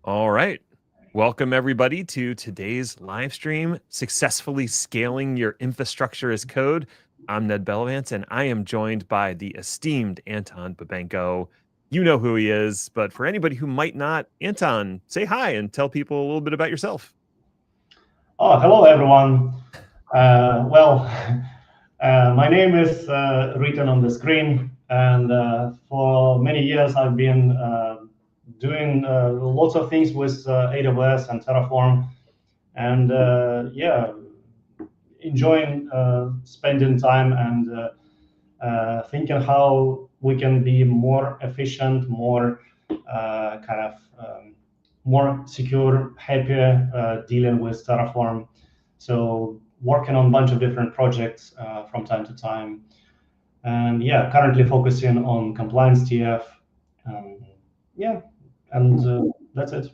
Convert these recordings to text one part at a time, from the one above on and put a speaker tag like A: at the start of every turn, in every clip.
A: All right. Welcome, everybody, to today's live stream, Successfully Scaling Your Infrastructure as Code. I'm Ned Bellavance, and I am joined by the esteemed Anton Babenko. You know who he is, but for anybody who might not, Anton, say hi and tell people a little bit about yourself.
B: Oh, hello, everyone. Well, my name is written on the screen, and for many years I've been doing lots of things with AWS and Terraform, and yeah, enjoying spending time and thinking how we can be more efficient, more kind of more secure, happier dealing with Terraform. So working on a bunch of different projects from time to time. And yeah, currently focusing on compliance TF. Um, yeah, and that's it.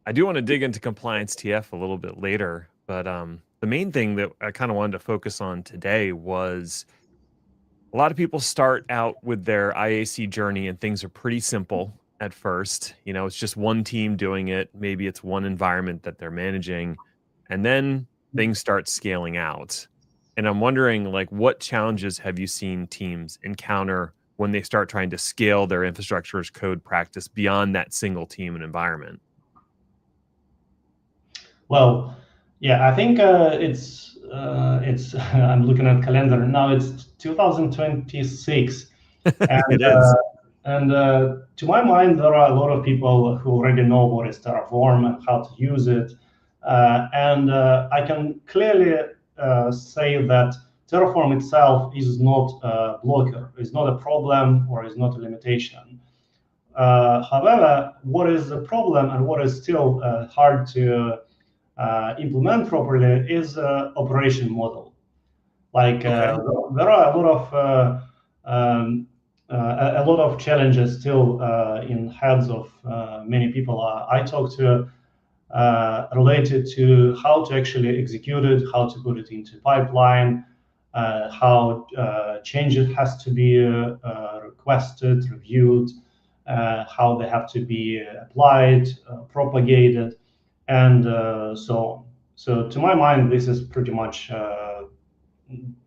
A: I do want to dig into compliance TF a little bit later, but the main thing that I kind of wanted to focus on today was a lot of people start out with their IaC journey and things are pretty simple at first. You know, it's just one team doing it. Maybe it's one environment that they're managing. And then things start scaling out. And I'm wondering, like, what challenges have you seen teams encounter when they start trying to scale their infrastructure as code practice beyond that single team and environment?
B: Well, yeah, I think it's I'm looking at calendar now. It's 2026, and
A: It is.
B: to my mind, there are a lot of people who already know what is Terraform and how to use it, and I can clearly say that Terraform itself is not a blocker, is not a problem, or is not a limitation. However, what is the problem and what is still hard to implement properly is operation model. Like
A: Okay.
B: there are a lot of challenges still in heads of many people I talk to related to how to actually execute it, how to put it into pipeline, how changes has to be requested, reviewed, how they have to be applied, propagated, and so on. So to my mind, this is pretty much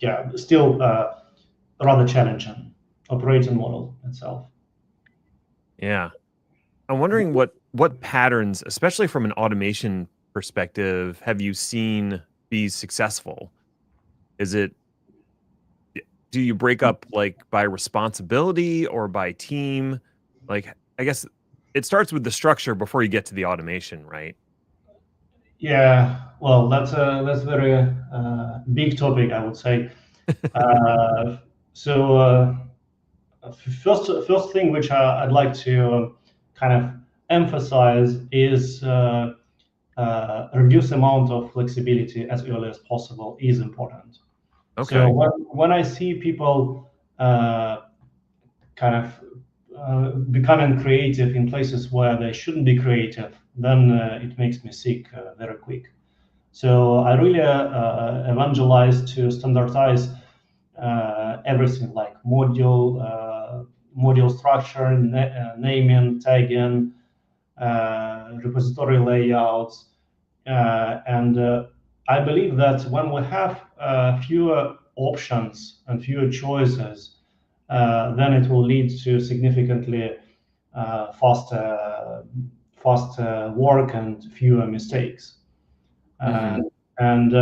B: yeah, still rather challenging operating model itself.
A: Yeah. I'm wondering what patterns, especially from an automation perspective, have you seen be successful? Is it do you break up like by responsibility or by team? Like I guess it starts with the structure before you get to the automation, right?
B: Yeah, well, that's very big topic, I would say. Uh, so first thing which I'd like to kind of emphasize is reduce amount of flexibility as early as possible is important. So
A: Okay.
B: when I see people kind of becoming creative in places where they shouldn't be creative, then it makes me sick very quick. So I really evangelize to standardize everything like module structure, naming, tagging, repository layouts, and I believe that when we have fewer options and fewer choices, then it will lead to significantly faster work and fewer mistakes.
A: Hmm.
B: And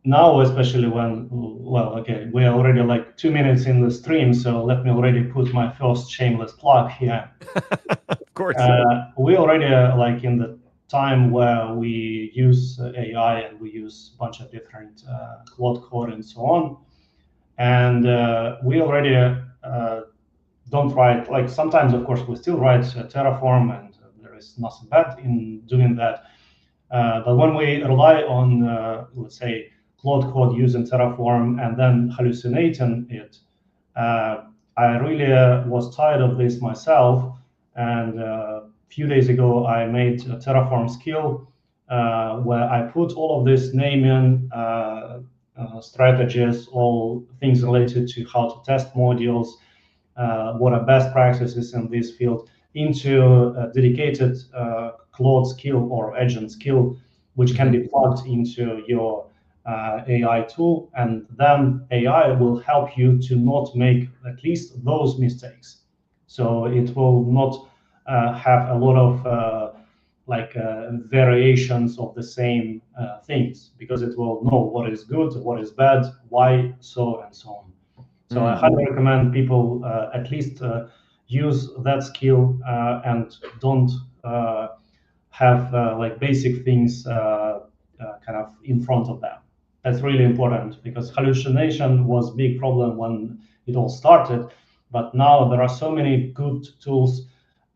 B: now, especially when, well, okay, we're already like 2 minutes in the stream, so let me already put my first shameless plug here.
A: Of course.
B: We already like in the time where we use AI and we use a bunch of different Claude code and so on, and we already don't write, like sometimes, of course, we still write Terraform, and there is nothing bad in doing that. But when we rely on, let's say, Claude code using Terraform and then hallucinating it, I really was tired of this myself. And a few days ago, I made a Terraform skill where I put all of this naming strategies, all things related to how to test modules, what are best practices in this field, into a dedicated Claude skill or agent skill, which can be plugged into your AI tool, and then AI will help you to not make at least those mistakes. So it will not have a lot of variations of the same things, because it will know what is good, what is bad, why so, and so on. So I highly recommend people at least use that skill and don't have like basic things kind of in front of them. That's really important, because hallucination was a big problem when it all started, but now there are so many good tools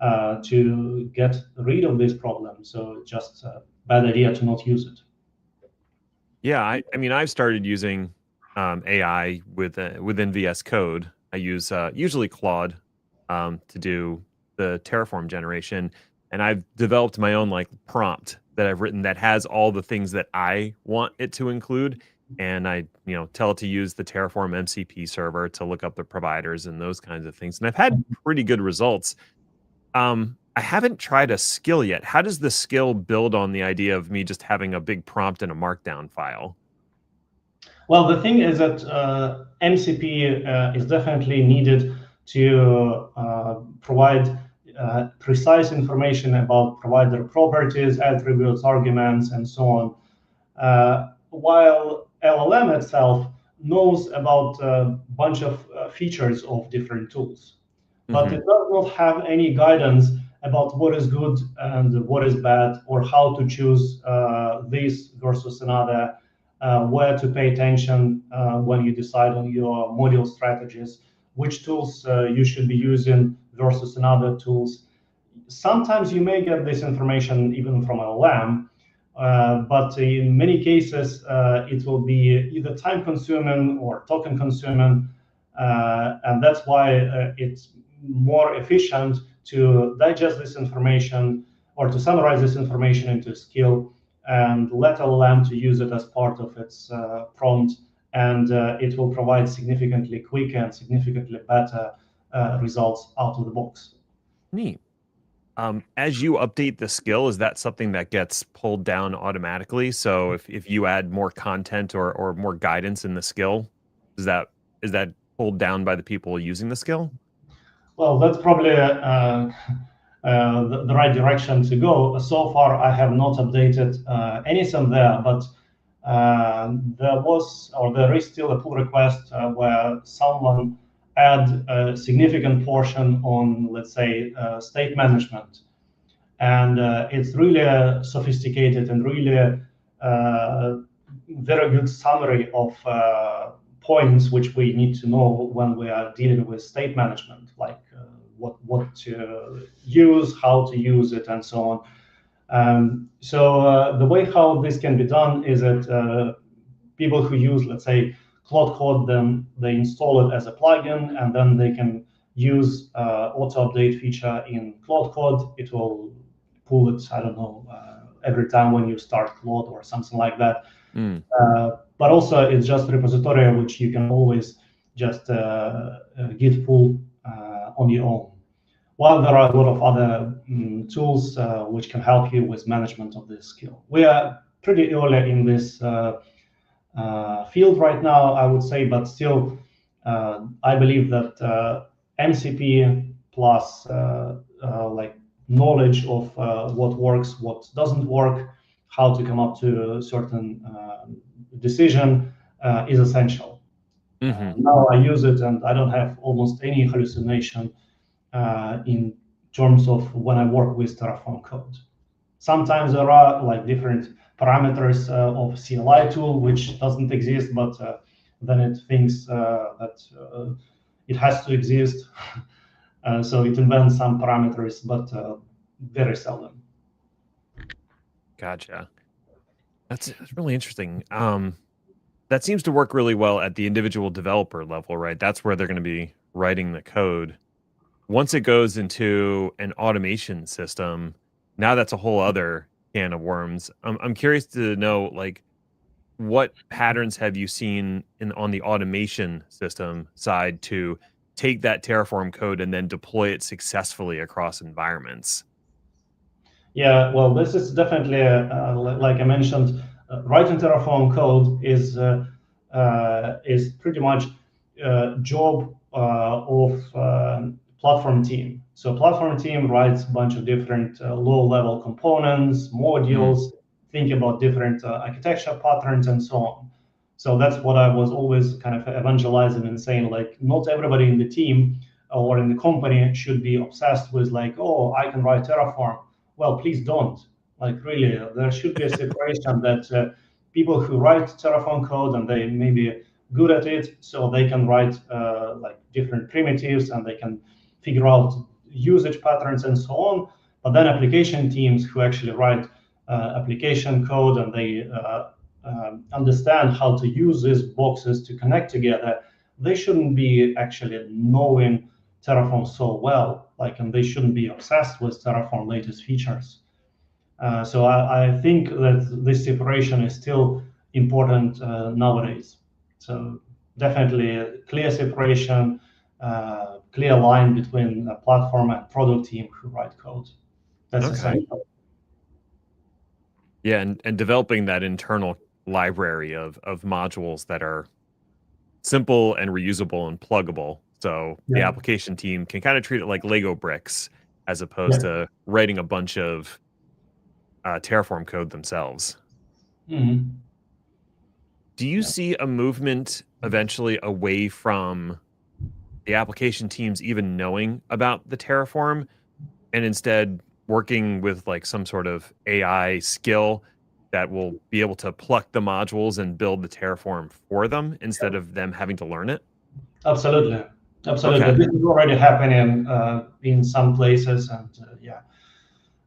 B: to get rid of this problem. So it's just a bad idea to not use it.
A: Yeah, I mean, I've started using AI within VS Code. I use usually Claude to do the Terraform generation, and I've developed my own like prompt that I've written that has all the things that I want it to include, and I tell it to use the Terraform MCP server to look up the providers and those kinds of things, and I've had pretty good results. I haven't tried a skill yet. How does the skill build on the idea of me just having a big prompt and a markdown file?
B: Well, the thing is that MCP is definitely needed to provide precise information about provider properties, attributes, arguments, and so on. While LLM itself knows about a bunch of features of different tools, but it does not have any guidance about what is good and what is bad, or how to choose this versus another, where to pay attention when you decide on your module strategies, which tools you should be using versus another tools. Sometimes you may get this information even from LLM, but in many cases, it will be either time consuming or token consuming. And that's why it's more efficient to digest this information or to summarize this information into a skill and let LLM to use it as part of its prompt. And it will provide significantly quicker and significantly better results out of the box.
A: Neat. As you update the skill, is that something that gets pulled down automatically? So if you add more content or more guidance in the skill, is that pulled down by the people using the skill?
B: Well, that's probably the right direction to go. So far, I have not updated anything there, but there is still a pull request where someone add a significant portion on, let's say, state management. And it's really sophisticated and really very good summary of points which we need to know when we are dealing with state management, like what to use, how to use it, and so on. So the way how this can be done is that people who use, let's say, Claude Code, then they install it as a plugin, and then they can use auto update feature in Claude Code. It will pull it, I don't know, every time when you start Claude or something like that. But also, it's just a repository which you can always just git pull on your own. While there are a lot of other tools which can help you with management of this skill. We are pretty early in this field right now, I would say, but still, I believe that MCP plus like knowledge of what works, what doesn't work, how to come up to a certain decision is essential. Now I use it, and I don't have almost any hallucination in terms of when I work with Terraform code. Sometimes there are like different parameters of CLI tool which doesn't exist, but then it thinks that it has to exist. So it invents some parameters, but very seldom.
A: Gotcha. That's really interesting. That seems to work really well at the individual developer level, right? That's where they're going to be writing the code. Once it goes into an automation system, now that's a whole other can of worms. I'm curious to know, like, what patterns have you seen on the automation system side to take that Terraform code and then deploy it successfully across environments?
B: Yeah, well, this is definitely, like I mentioned, writing Terraform code is pretty much job of platform team. So platform team writes a bunch of different low-level components,
A: Mm,
B: modules, think about different architecture patterns and so on. So that's what I was always kind of evangelizing and saying, like, not everybody in the team or in the company should be obsessed with like, oh, I can write Terraform. Well, please don't. Like, really, there should be a separation that people who write Terraform code and they may be good at it, so they can write like different primitives and they can figure out usage patterns and so on. But then application teams who actually write application code and they understand how to use these boxes to connect together, they shouldn't be actually knowing Terraform so well, like, and they shouldn't be obsessed with Terraform latest features. So I think that this separation is still important nowadays. So definitely a clear separation, clear line between the platform and product team who write code. That's
A: okay.
B: essential.
A: Yeah, and developing that internal library of modules that are simple and reusable and pluggable. So the
B: Yeah,
A: application team can kind of treat it like Lego bricks as opposed
B: yeah.
A: to writing a bunch of Terraform code themselves.
B: Mhm.
A: Do you
B: Yeah.
A: see a movement eventually away from the application teams even knowing about the Terraform and instead working with like some sort of AI skill that will be able to pluck the modules and build the Terraform for them instead of them having to learn it?
B: Absolutely, absolutely.
A: Okay.
B: This is already happening in some places, and yeah.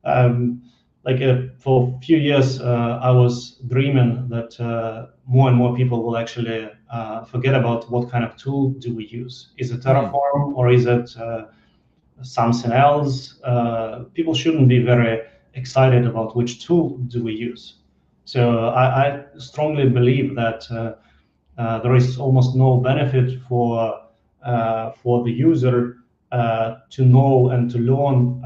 B: Um, like for a few years, I was dreaming that more and more people will actually forget about what kind of tool do we use. Is it
A: Mm,
B: Terraform or is it something else? People shouldn't be very excited about which tool do we use. So I strongly believe that there is almost no benefit for the user to know and to learn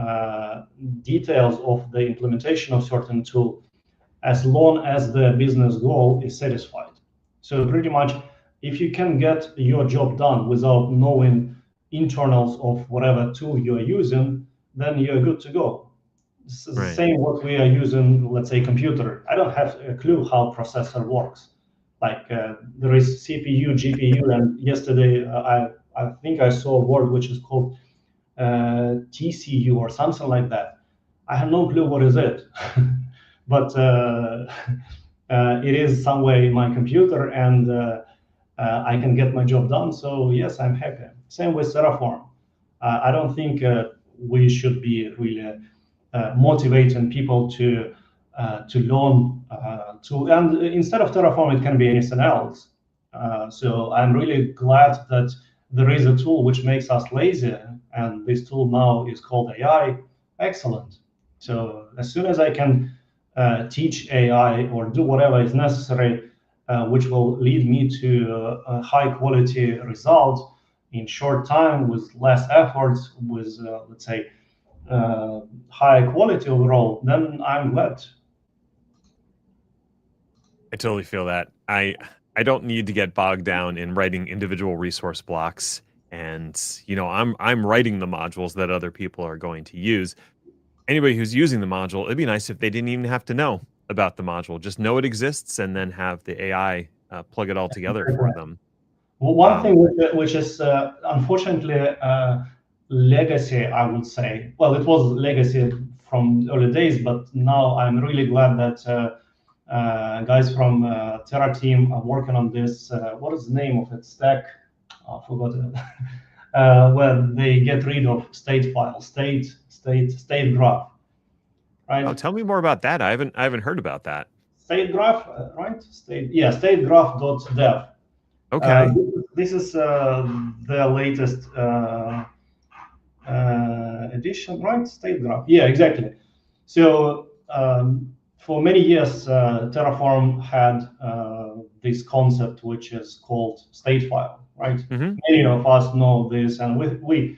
B: details of the implementation of certain tool as long as the business goal is satisfied. So pretty much, if you can get your job done without knowing internals of whatever tool you are using, then you're good to go. It's the
A: right.
B: same what we are using, let's say, computer. I don't have a clue how processor works. Like there is CPU, GPU, and yesterday I think I saw a word which is called TCU or something like that. I have no clue what is it, but it is somewhere in my computer, and I can get my job done. So yes, I'm happy. Same with Terraform. I don't think we should be really motivating people to learn and instead of Terraform, it can be anything else. So I'm really glad that there is a tool which makes us lazy, and this tool now is called AI. Excellent. So as soon as I can teach AI or do whatever is necessary, which will lead me to a high quality result in short time with less efforts, with let's say uh, high quality overall, then I'm glad.
A: I totally feel that. I don't need to get bogged down in writing individual resource blocks and I'm writing the modules that other people are going to use. Anybody who's using the module, it'd be nice if they didn't even have to know about the module. Just know it exists and then have the AI plug it all together for them.
B: Well, one
A: Um,
B: thing which is unfortunately legacy, I would say. Well, it was legacy from early days, but now I'm really glad that guys from Terra team are working on this. What is the name of it? Stack? Oh, I forgot it. Where they get rid of state file, state graph,
A: oh,
B: right?
A: tell me more about that. I haven't heard about that.
B: State graph, right? State graph.dev.
A: Okay.
B: This is the latest edition, right? State graph. Yeah, exactly. So for many years, Terraform had this concept which is called state file, right?
A: Hmm.
B: Many of us know this, and we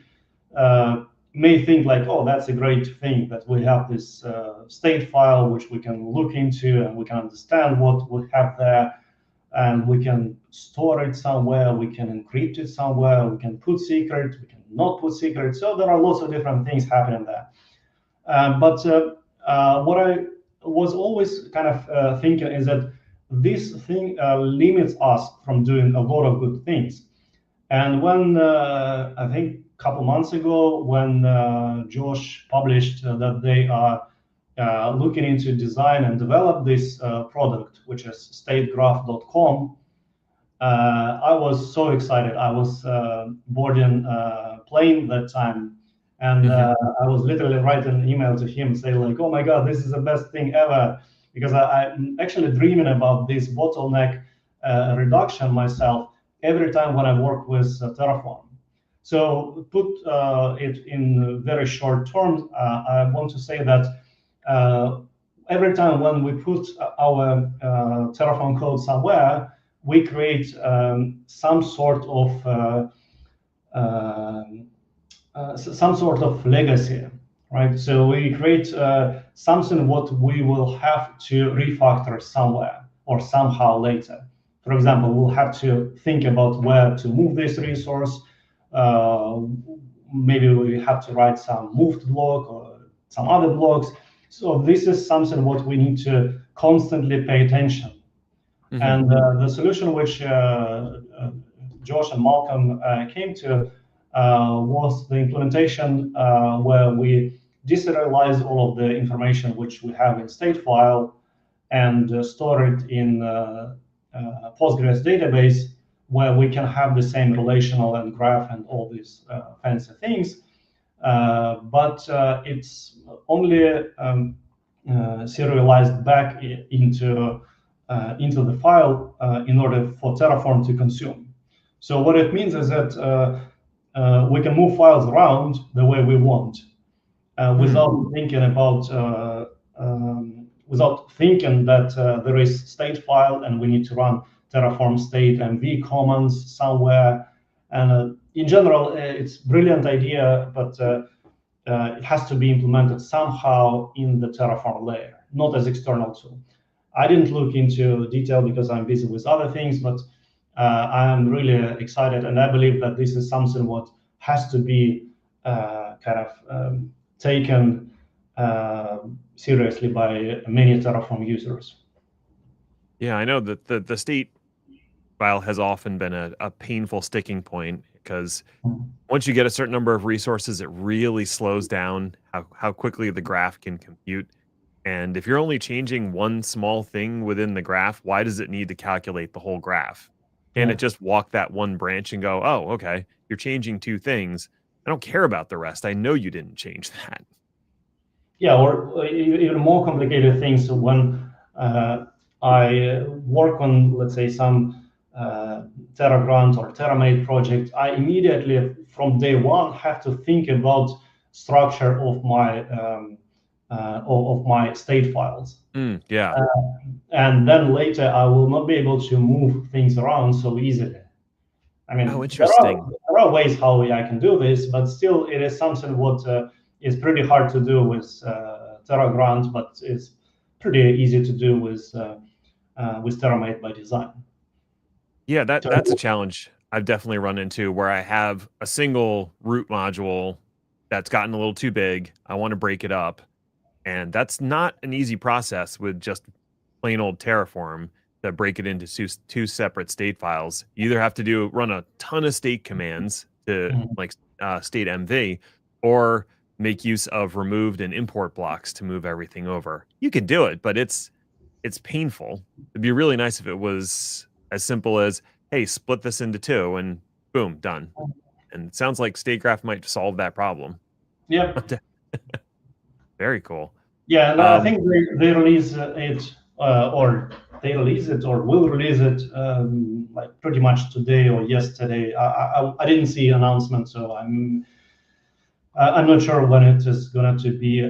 B: may think like, oh, that's a great thing that we have this state file which we can look into and we can understand what we have there, and we can store it somewhere, we can encrypt it somewhere, we can put secret, we can not put secret. So there are lots of different things happening there. But what I was always kind of thinking is that this thing limits us from doing a lot of good things. And when I think a couple months ago, when Josh published that they are looking into design and develop this product, which is stategraph.com, I was so excited. I was boarding plane that time, and I was literally writing an email to him saying like, "Oh my God, this is the best thing ever," because I'm actually dreaming about this bottleneck reduction myself every time when I work with Terraform. So put it in very short terms, I want to say that every time when we put our Terraform code somewhere, we create some sort of legacy, right? So we create something what we will have to refactor somewhere or somehow later. For example, we'll have to think about where to move this resource. Maybe we have to write some moved block or some other blocks. So this is something what we need to constantly pay attention. And the solution which Josh and Malcolm came to was the implementation where we deserialize all of the information which we have in state file and store it in Postgres database, where we can have the same relational and graph and all these fancy things. But it's only serialized back into the file in order for Terraform to consume. So what it means is that we can move files around the way we want without thinking about without thinking that there is state file and we need to run Terraform state MV commands somewhere. And in general, it's a brilliant idea, but it has to be implemented somehow in the Terraform layer, not as external tool. I didn't look into detail because I'm busy with other things, but I'm really excited, and I believe that this is something what has to be taken seriously by many Terraform users.
A: Yeah, I know that the state file has often been a painful sticking point because once you get a certain number of resources, it really slows down how quickly the graph can compute. And if you're only changing one small thing within the graph, why does it need to calculate the whole graph? Can it just walk that one branch and go, oh, okay, you're changing two things. I don't care about the rest. I know you didn't change that.
B: Yeah, or even more complicated things when I work on, let's say, some Terra Grant or TerraMate project, I immediately, from day one, have to think about structure of my state files.
A: Yeah.
B: And then later, I will not be able to move things around so easily. I mean,
A: interesting.
B: There are ways how I can do this, but still, it is something what is pretty hard to do with Terra Grant, but it's pretty easy to do with TerraMate by design.
A: Yeah, that's a challenge I've definitely run into where I have a single root module that's gotten a little too big. I want to break it up. And that's not an easy process with just plain old Terraform to break it into two separate state files. You either have to run a ton of state commands to like state MV, or make use of removed and import blocks to move everything over. You can do it, but it's painful. It'd be really nice if it was as simple as, hey, split this into two and boom, done. And it sounds like StateGraph might solve that problem.
B: Yeah.
A: Very cool.
B: Yeah, and I think they release it, or they release it, or will release it like pretty much today or yesterday. I didn't see announcement, so I'm not sure when it is going to be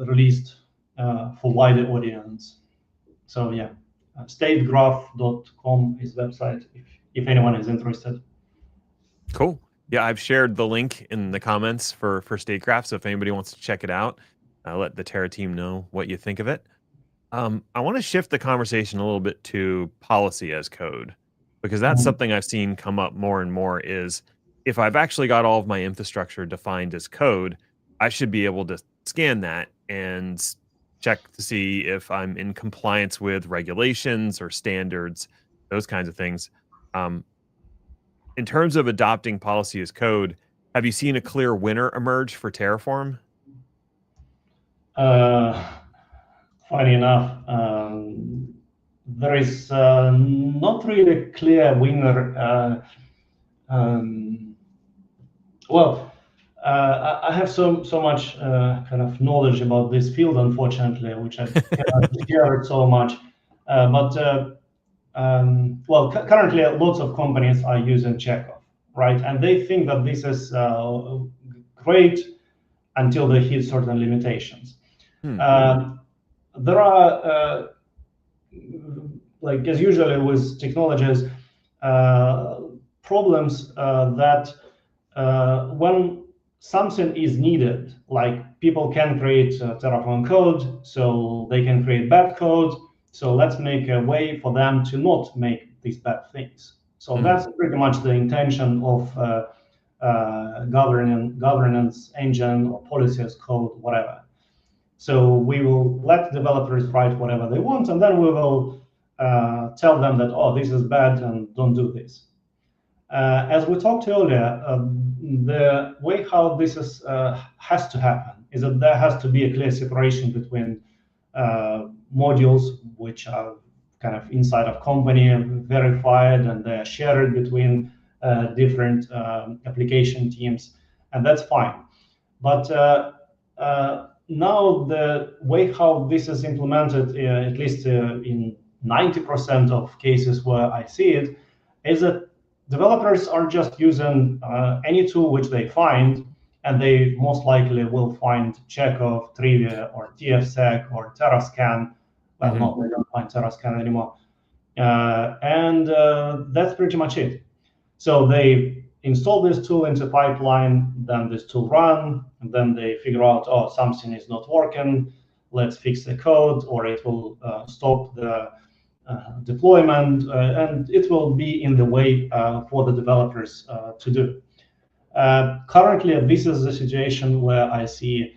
B: released for wider audience. So yeah, stategraph.com is website if anyone is interested.
A: Cool. Yeah, I've shared the link in the comments for Statecraft, so if anybody wants to check it out, let the Terra team know what you think of it. I want to shift the conversation a little bit to policy as code, because that's
B: Mhm.
A: something I've seen come up more and more is if I've actually got all of my infrastructure defined as code, I should be able to scan that and check to see if I'm in compliance with regulations or standards, those kinds of things. Um, in terms of adopting policy as code, have you seen a clear winner emerge for Terraform?
B: Uh, Funny enough, there is not really a clear winner. Um, well, I have so much kind of knowledge about this field, unfortunately, which I cannot share it so much. But currently, lots of companies are using Chekhov, right? And they think that this is great until they hit certain limitations.
A: Hmm.
B: There are like as usually with technologies, uh, problems that when something is needed, like people can create Terraform code, so they can create bad code. So let's make a way for them to not make these bad things. So
A: Mhm.
B: that's pretty much the intention of governance engine or policy as code, whatever. So we will let developers write whatever they want, and then we will tell them that, oh, this is bad and don't do this. As we talked earlier, the way how this has to happen is that there has to be a clear separation between modules which are kind of inside of company and verified, and they're shared between different application teams, and that's fine. But now the way how this is implemented, at least in 90% of cases where I see it, is that developers are just using any tool which they find, and they most likely will find Chekhov, Trivia, or TFSec, or Terrascan. Well,
A: Mhm.
B: no, they don't find Terrascan anymore. And that's pretty much it. So they install this tool into pipeline, then this tool run, and then they figure out, oh, something is not working. Let's fix the code, or it will stop the deployment, and it will be in the way for the developers to do. Currently, this is the situation where I see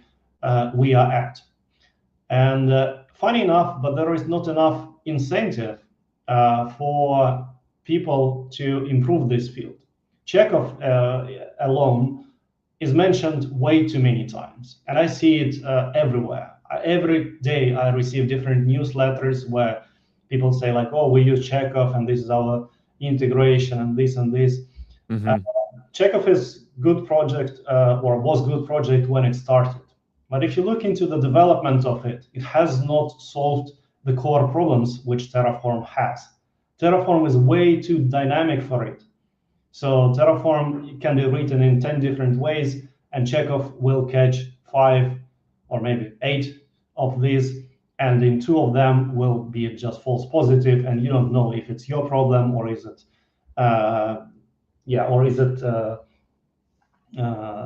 B: we are at. And funny enough, but there is not enough incentive for people to improve this field. Chekhov alone is mentioned way too many times, and I see it everywhere. Every day I receive different newsletters where people say like, "Oh, we use Chekhov, and this is our integration, and this and this." Uh,
A: Mhm.
B: Chekhov is good project or was good project when it started. But if you look into the development of it, it has not solved the core problems which Terraform has. Terraform is way too dynamic for it. So Terraform can be written in 10 different ways, and Chekhov will catch 5 or maybe 8 of these, and in 2 of them will be just false positive, and you don't know if it's your problem or is it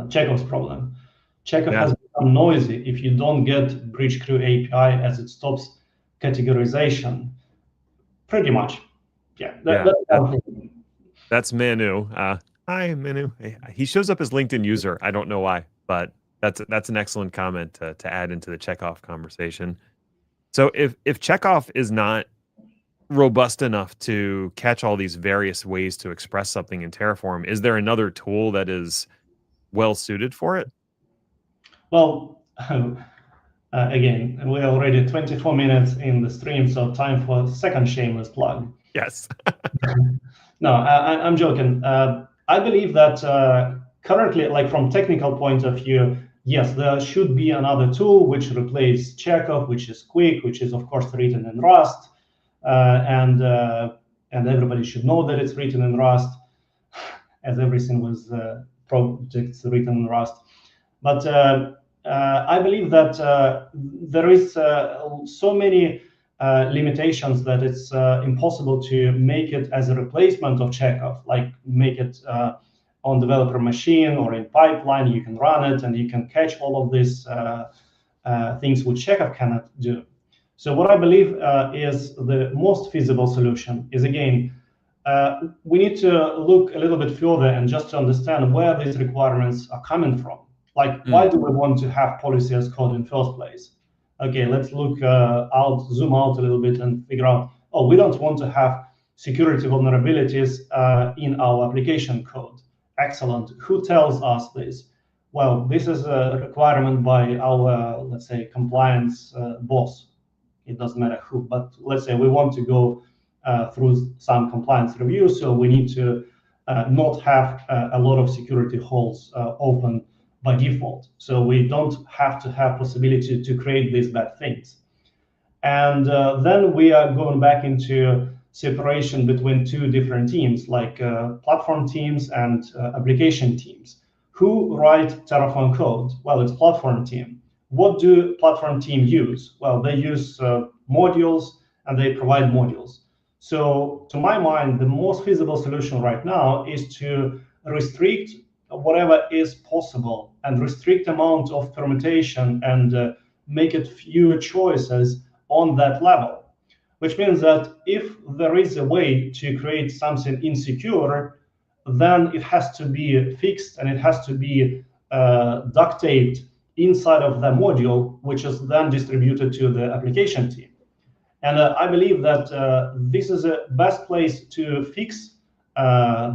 B: Chekhov's problem. Chekhov
A: Yeah.
B: has become noisy if you don't get Bridge Crew API, as it stops categorization. Pretty much. Yeah,
A: Yeah.
B: that's one thing.
A: That's Manu. Hi, Manu. He shows up as LinkedIn user. I don't know why, but that's an excellent comment to add into the Chekhov conversation. So if Chekhov is not robust enough to catch all these various ways to express something in Terraform, is there another tool that is well suited for it?
B: Well, again, we're already 24 minutes in the stream, so time for a second shameless plug.
A: Yes.
B: No, I'm joking. I believe that currently, like from technical point of view, yes, there should be another tool which replaces Chekhov, which is quick, which is of course written in Rust, uh, and uh, and everybody should know that it's written in Rust, as everything was projects written in Rust. But I believe that there is so many limitations that it's impossible to make it as a replacement of Chekhov, like make it on developer machine or in pipeline, you can run it and you can catch all of these things which Chekhov cannot do. So what I believe is the most feasible solution is, again, we need to look a little bit further and just to understand where these requirements are coming from. Like, why do we want to have policy as code in first place? Okay, let's look zoom out a little bit and figure out, oh, we don't want to have security vulnerabilities in our application code. Excellent. Who tells us this? Well, this is a requirement by our, let's say, compliance boss. It doesn't matter who, but let's say we want to go through some compliance review, so we need to not have a lot of security holes open by default. So we don't have to have possibility to create these bad things. And then we are going back into separation between two different teams, like platform teams and application teams. Who write Terraform code? Well, it's platform team. What do platform team use? Well, they use modules and they provide modules. So to my mind, the most feasible solution right now is to restrict whatever is possible and restrict amount of permutation and make it fewer choices on that level, which means that if there is a way to create something insecure, then it has to be fixed and it has to be duct taped inside of the module, which is then distributed to the application team. And I believe that this is the best place to fix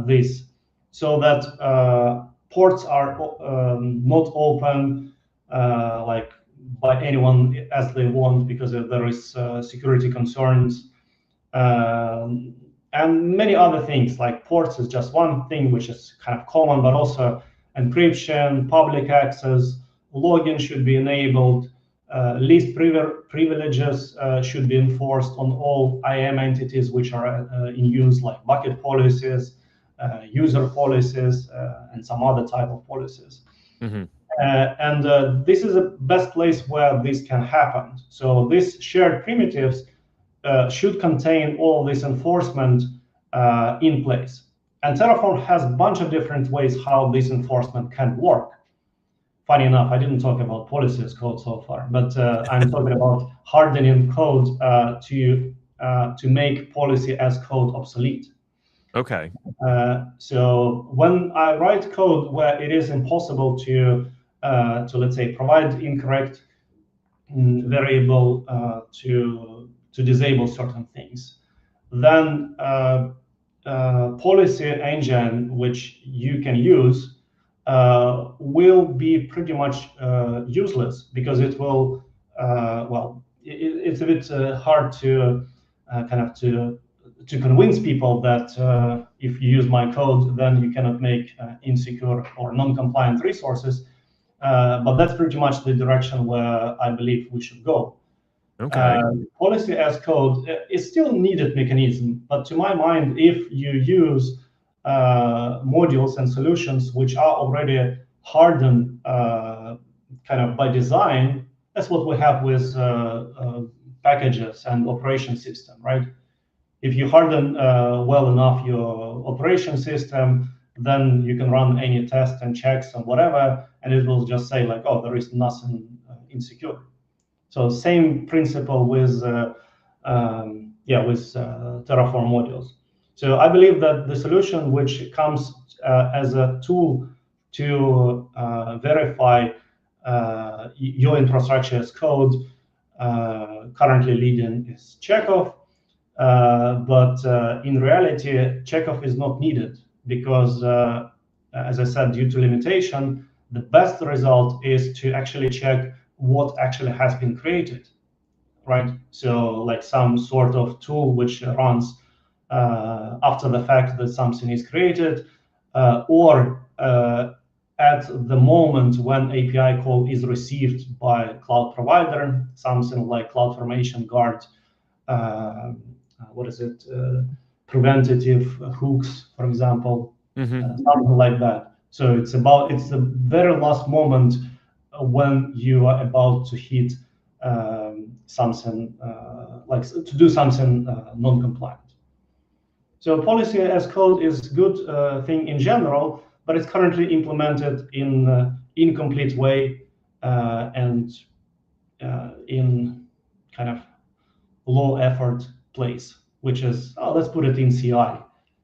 B: this, so that ports are not open like by anyone as they want, because there is security concerns and many other things. Like ports is just one thing which is kind of common, but also encryption, public access, login should be enabled, least privileges should be enforced on all IAM entities which are in use, like bucket policies, user policies, and some other type of policies. And this is the best place where this can happen. So these shared primitives should contain all this enforcement in place. And Terraform has a bunch of different ways how this enforcement can work. Funny enough, I didn't talk about policy as code so far, but I'm talking about hardening code to make policy as code obsolete.
A: Okay.
B: So when I write code where it is impossible to let's say provide incorrect variable to disable certain things, then policy engine which you can use will be pretty much useless, because it will well, it's a bit hard to to convince people that if you use my code, then you cannot make insecure or non-compliant resources. But that's pretty much the direction where I believe we should go.
A: Okay.
B: Policy as code is still needed mechanism, but to my mind, if you use modules and solutions which are already hardened kind of by design, that's what we have with packages and operation system, right? If you harden well enough your operation system, then you can run any test and checks and whatever, and it will just say like, oh, there is nothing insecure. So same principle with Terraform modules. So I believe that the solution which comes as a tool to verify your infrastructure as code currently leading is Chekhov. But in reality, Chekhov is not needed, because, as I said, due to limitation, the best result is to actually check what actually has been created, right? So like some sort of tool which runs after the fact that something is created, or at the moment when API call is received by cloud provider, something like CloudFormation Guard, what is it, preventative hooks, for example, something like that. So it's the very last moment when you are about to hit something like to do something non-compliant. So policy as code is good thing in general, but it's currently implemented in incomplete way and in kind of low effort place, which is, oh, let's put it in CI.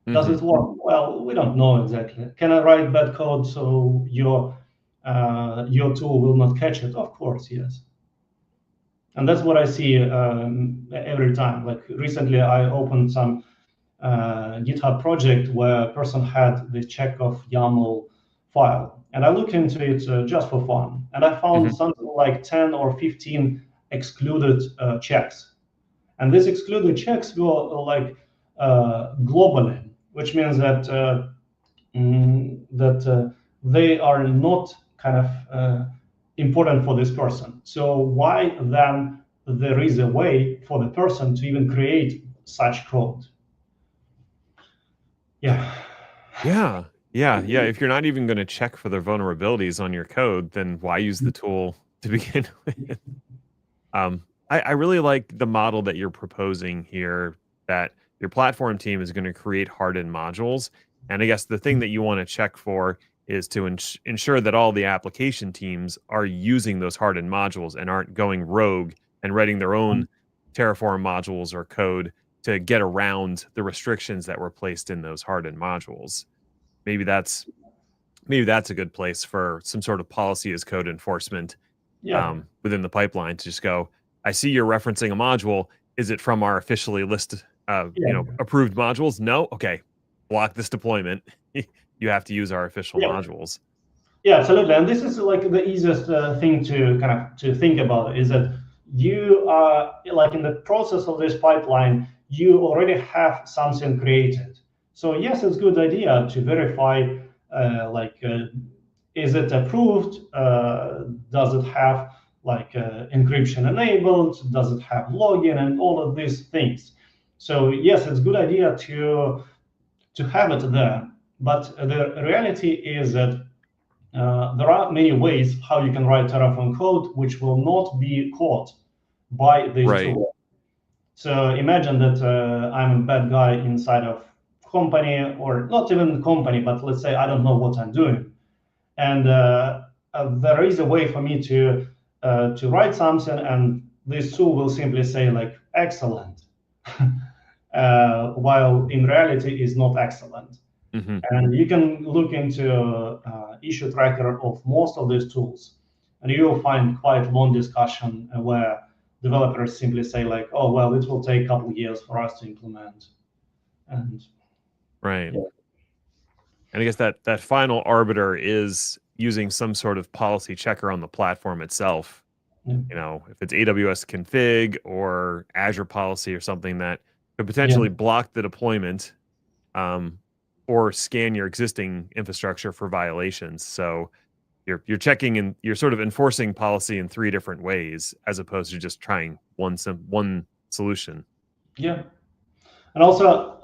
B: Does it work? Well, we don't know exactly. Can I write bad code so your tool will not catch it? Of course, yes. And that's what I see every time. Like recently, I opened some GitHub project where a person had the check of YAML file, and I looked into it just for fun, and I found something like 10 or 15 excluded checks. And these excluded checks go like globally, which means that they are not kind of important for this person. So why then there is a way for the person to even create such code? Yeah.
A: Yeah. If you're not even going to check for the vulnerabilities on your code, then why use the tool to begin with? I really like the model that you're proposing here, that your platform team is going to create hardened modules. And I guess the thing that you want to check for is to ensure that all the application teams are using those hardened modules and aren't going rogue and writing their own Terraform modules or code to get around the restrictions that were placed in those hardened modules. Maybe that's a good place for some sort of policy as code enforcement within the pipeline to just go, I see you're referencing a module. Is it from our officially listed, approved modules? No? Okay. Block this deployment. You have to use our official modules.
B: Yeah, absolutely. And this is like the easiest thing to think about is that you are like in the process of this pipeline, you already have something created. So yes, it's a good idea to verify is it approved? Does it have like encryption enabled? Does it have login and all of these things? So yes, it's a good idea to have it there. But the reality is that there are many ways how you can write Terraform code which will not be caught by this tool. So imagine that I'm a bad guy inside of company, or not even company, but let's say I don't know what I'm doing. And there is a way for me to write something, and this tool will simply say like excellent, while in reality is not excellent. And you can look into issue tracker of most of these tools, and you will find quite long discussion where developers simply say like, oh, well, it will take a couple of years for us to implement. And
A: right. Yeah. And I guess that final arbiter is using some sort of policy checker on the platform itself. If it's AWS config or Azure policy or something that could potentially block the deployment or scan your existing infrastructure for violations. So you're checking and you're sort of enforcing policy in 3 different ways as opposed to just trying one solution.
B: Yeah. And also,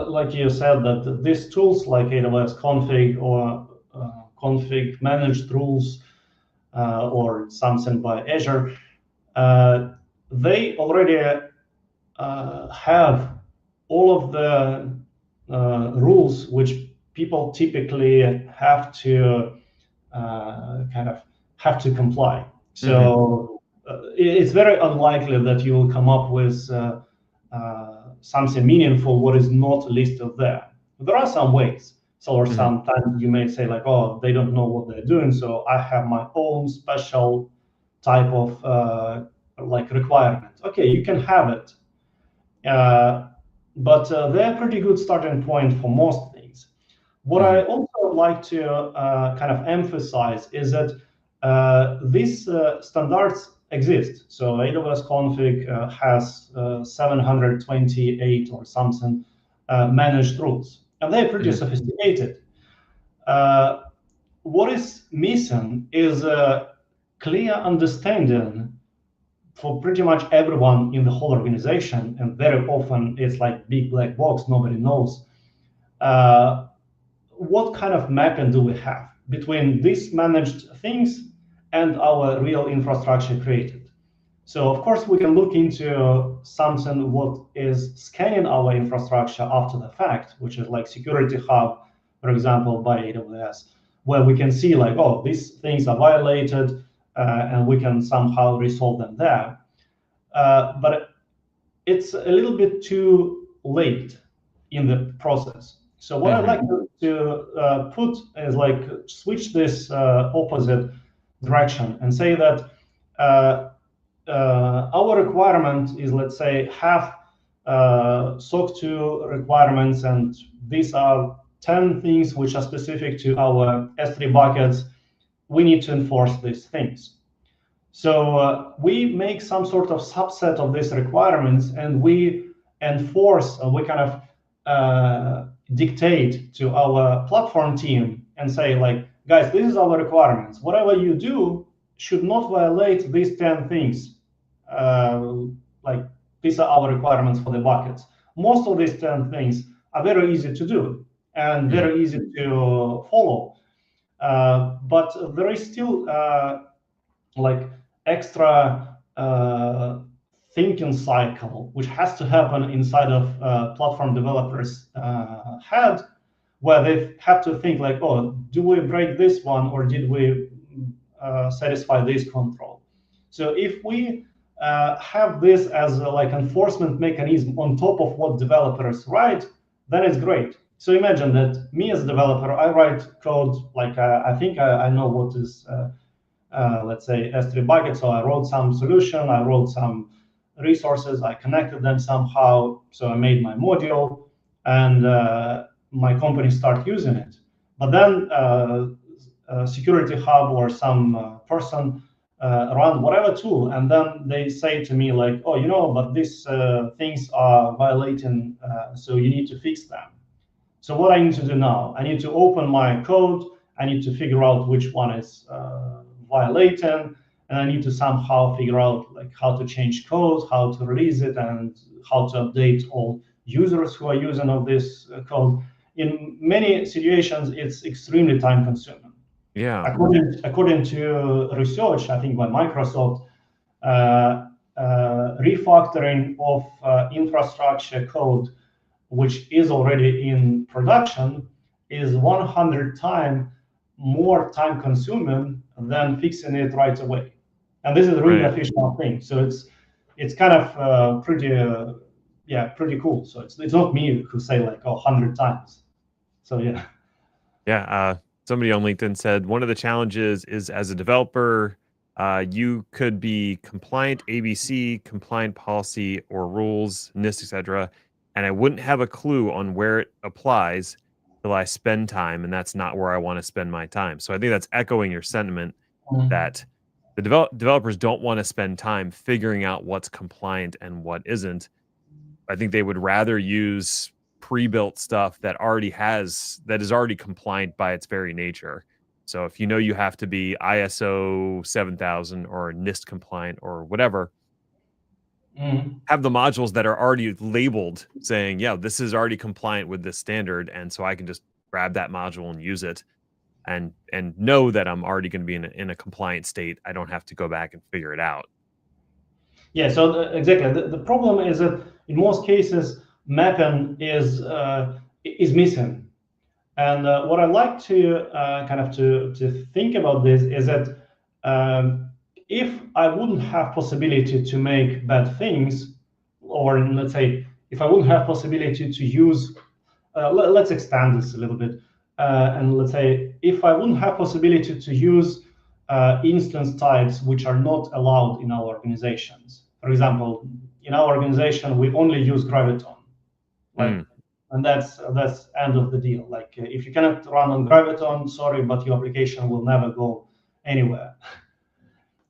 B: like you said, that these tools like AWS config or config managed rules or something by Azure, they already have all of the rules which people typically have to have to comply. So it's very unlikely that you will come up with something meaningful what is not listed there. There are some ways. So sometimes you may say like, oh, they don't know what they're doing, so I have my own special type of like requirement. Okay, you can have it. But they're a pretty good starting point for most things. What I also like to kind of emphasize is that these standards exist. So AWS config has 728 or something managed rules, and they're pretty sophisticated. What is missing is a clear understanding for pretty much everyone in the whole organization, and very often it's like big black box, nobody knows. What kind of mapping do we have between these managed things and our real infrastructure created? So of course we can look into something what is scanning our infrastructure after the fact, which is like security hub, for example, by AWS, where we can see like, oh, these things are violated, and we can somehow resolve them there. But it's a little bit too late in the process. So what I'd like to put is like switch this opposite direction and say that our requirement is, let's say, half SOC 2 requirements, and these are 10 things which are specific to our S3 buckets. We need to enforce these things. So we make some sort of subset of these requirements, and we enforce, we kind of dictate to our platform team and say, like, guys, this is our requirements. Whatever you do should not violate these 10 things. Like, these are our requirements for the buckets. Most of these 10 things are very easy to do and very easy to follow. But there is still like extra thinking cycle which has to happen inside of platform developers' head, where they have to think like, oh, do we break this one, or did we satisfy this control? So if we have this as a, like, enforcement mechanism on top of what developers write, then it's great. So imagine that me as a developer, I write code like I think I know what is let's say S3 bucket. So I wrote some solution, I wrote some resources, I connected them somehow. So I made my module, and my company start using it. But then security hub or some person run whatever tool, and then they say to me like, oh, you know, but these things are violating, so you need to fix them. So what I need to do now, I need to open my code, I need to figure out which one is violating, and I need to somehow figure out like how to change code, how to release it, and how to update all users who are using of this code. In many situations, it's extremely time consuming.
A: Yeah.
B: According to research, I think by Microsoft, refactoring of infrastructure code, which is already in production, is 100 times more time consuming than fixing it right away. And this is a really efficient thing. So it's kind of pretty cool. So it's not me who say like, oh, 100 times. So yeah.
A: Yeah. Somebody on LinkedIn said one of the challenges is as a developer, you could be compliant ABC, compliant policy or rules, NIST, etc., and I wouldn't have a clue on where it applies till I spend time, and that's not where I want to spend my time. So I think that's echoing your sentiment that the developers don't want to spend time figuring out what's compliant and what isn't. I think they would rather use pre-built stuff that is already compliant by its very nature. So if you know you have to be ISO 7000 or NIST compliant or whatever, have the modules that are already labeled saying, yeah, this is already compliant with this standard, and so I can just grab that module and use it and know that I'm already going to be in a compliant state. I don't have to go back and figure it out.
B: Yeah, so exactly. The problem is that in most cases, mapping is missing. And what I like to kind of to think about this is that if I wouldn't have possibility to make bad things, or let's say if I wouldn't have possibility to use, let's expand this a little bit, and let's say if I wouldn't have possibility to use instance types which are not allowed in our organizations. For example, in our organization, we only use Graviton, like, and that's end of the deal. Like, if you cannot run on Graviton, sorry, but your application will never go anywhere.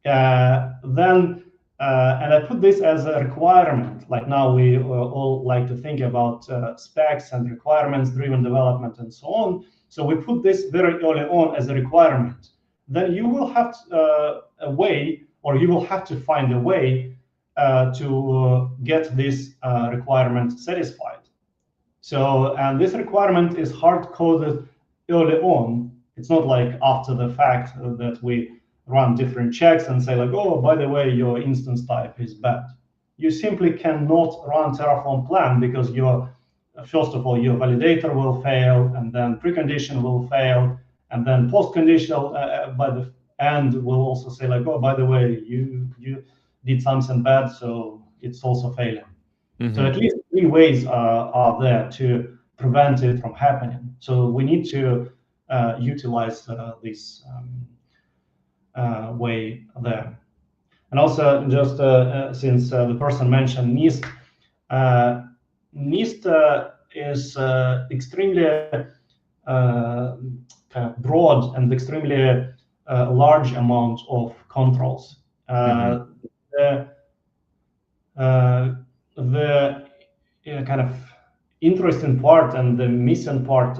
B: Then, and I put this as a requirement. Like now we all like to think about specs and requirements-driven development and so on. So we put this very early on as a requirement. Then you will have a way, or you will have to find a way to get this requirement satisfied. So, and this requirement is hard-coded early on. It's not like after the fact that we run different checks and say like, oh, by the way, your instance type is bad. You simply cannot run Terraform plan because your first of all, your validator will fail, and then precondition will fail, and then post-conditional by the end will also say like, oh, by the way, you did something bad, so it's also failing. So at least 3 ways are there to prevent it from happening. So we need to utilize this way there. And also, just since the person mentioned NIST, NIST is extremely kind of broad and extremely large amount of controls. The kind of interesting part and the missing part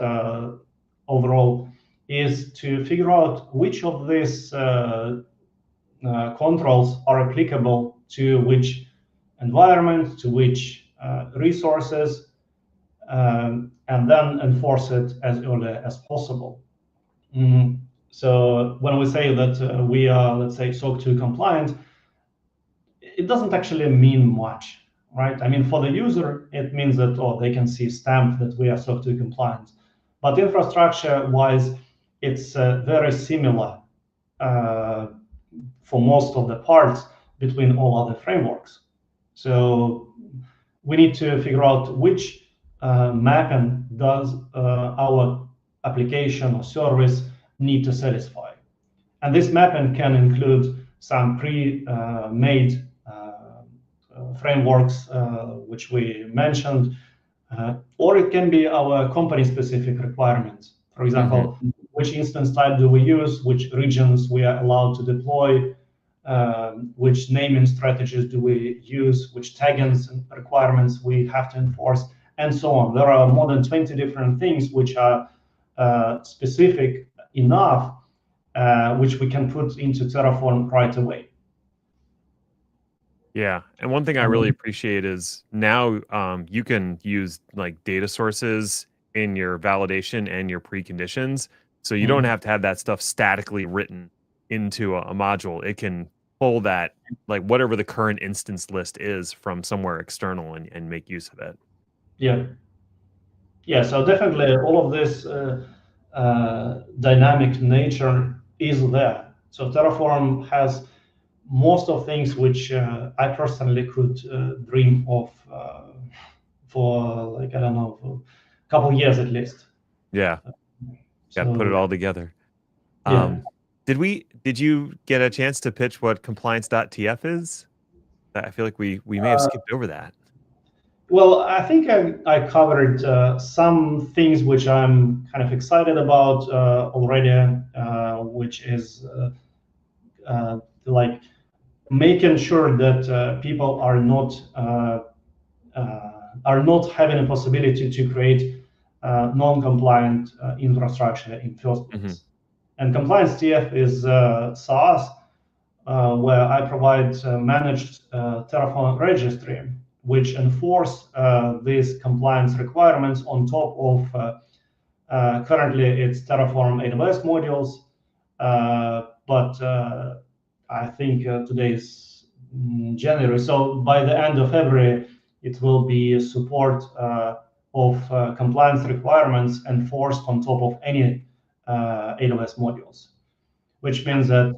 B: overall is to figure out which of these controls are applicable to which environment, to which resources, and then enforce it as early as possible. So when we say that we are, let's say, SOC 2 compliant, it doesn't actually mean much, right? I mean, for the user, it means that, oh, they can see stamped that we are SOC 2 compliant. But infrastructure-wise, it's very similar for most of the parts between all other frameworks. So we need to figure out which mapping does our application or service need to satisfy. And this mapping can include some pre-made frameworks, which we mentioned, or it can be our company-specific requirements. For example, which instance type do we use, which regions we are allowed to deploy, which naming strategies do we use, which tagging requirements we have to enforce, and so on. There are more than 20 different things which are specific enough, which we can put into Terraform right away.
A: Yeah, and one thing I really appreciate is now you can use like data sources in your validation and your preconditions, so you don't have to have that stuff statically written into a module. It can pull that, like whatever the current instance list is, from somewhere external and make use of it.
B: Yeah, so definitely all of this dynamic nature is there. So Terraform has most of things which I personally could dream of for, like, I don't know, for a couple of years at least.
A: Yeah, got to put it all together.
B: Yeah.
A: Did you get a chance to pitch what compliance.tf is? I feel like we may have skipped over that.
B: Well, I think I covered some things which I'm kind of excited about already, which is like making sure that people are not having a possibility to create non-compliant infrastructure in first place. And compliance TF is SaaS, where I provide managed Terraform registry, which enforce these compliance requirements on top of currently it's Terraform AWS modules, but I think today is January, so by the end of February it will be support of compliance requirements enforced on top of any AWS modules, which means that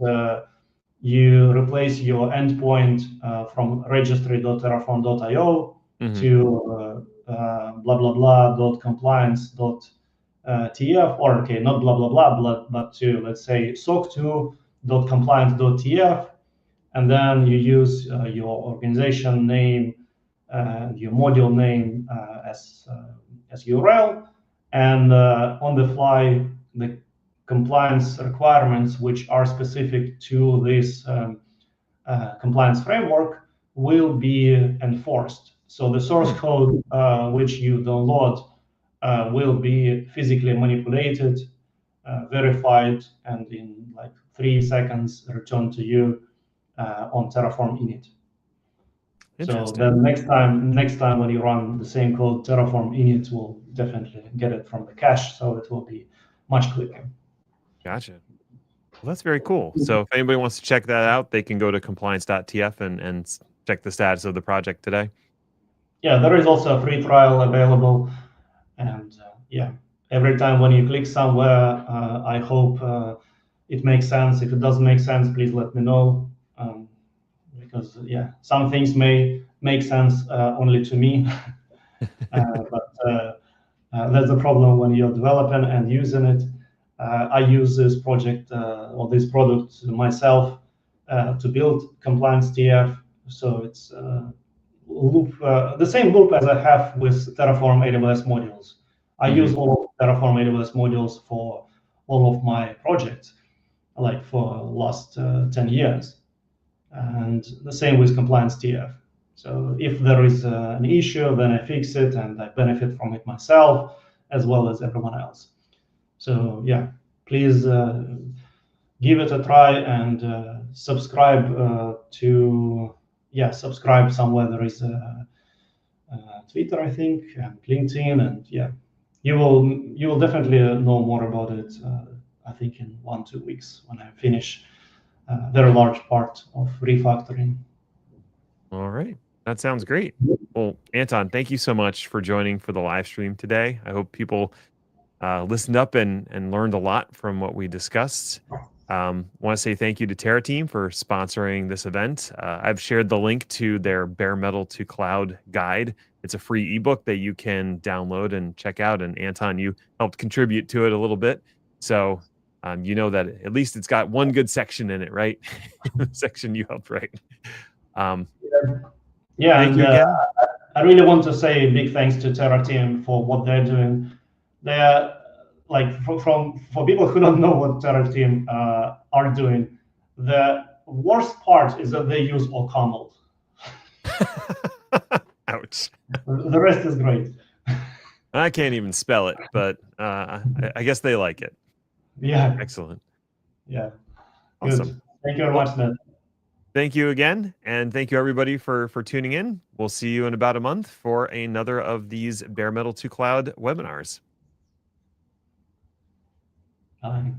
B: you replace your endpoint from registry.terraform.io to blah blah blah.compliance.tf, or okay, not blah blah blah, but to, let's say, soc2.compliance.tf, and then you use your organization name, your module name as URL, and on the fly the compliance requirements which are specific to this compliance framework will be enforced. So the source code which you download will be physically manipulated, verified, and in like 3 seconds returned to you on Terraform init. So then next time when you run the same code, Terraform init will definitely get it from the cache, so it will be much quicker.
A: Gotcha. Well, that's very cool. So if anybody wants to check that out, they can go to compliance.tf and check the status of the project today.
B: Yeah, there is also a free trial available yeah, every time when you click somewhere, I hope it makes sense. If it doesn't make sense, please let me know. Because yeah, some things may make sense only to me, but that's the problem when you're developing and using it. I use this project or this product myself to build compliance TF, so it's loop, the same loop as I have with Terraform AWS modules. I use all of Terraform AWS modules for all of my projects, like for last 10 years. And the same with compliance TF. So if there is an issue, then I fix it and I benefit from it myself as well as everyone else. So yeah, please give it a try and subscribe subscribe somewhere. There is Twitter, I think, and LinkedIn, and yeah, you will definitely know more about it. I think in 1-2 weeks when I finish a very large part of refactoring.
A: All right. That sounds great. Well, Anton, thank you so much for joining for the live stream today. I hope people listened up and learned a lot from what we discussed. Want to say thank you to Terra Team for sponsoring this event. I've shared the link to their Bare Metal to Cloud guide. It's a free ebook that you can download and check out. And Anton, you helped contribute to it a little bit. So you know that at least it's got one good section in it, right? The section you helped write.
B: Yeah,
A: Thank
B: and
A: you again.
B: I really want to say a big thanks to Terra Team for what they're doing. They're like for people who don't know what Terra Team are doing, the worst part is that they use OCaml.
A: Ouch.
B: The rest is great.
A: I can't even spell it, but I guess they like it.
B: Yeah.
A: Excellent.
B: Yeah.
A: Awesome.
B: Good. Thank you very much, Ned.
A: Thank you again, and thank you everybody for tuning in. We'll see you in about a month for another of these Bare Metal to Cloud webinars.
B: Bye.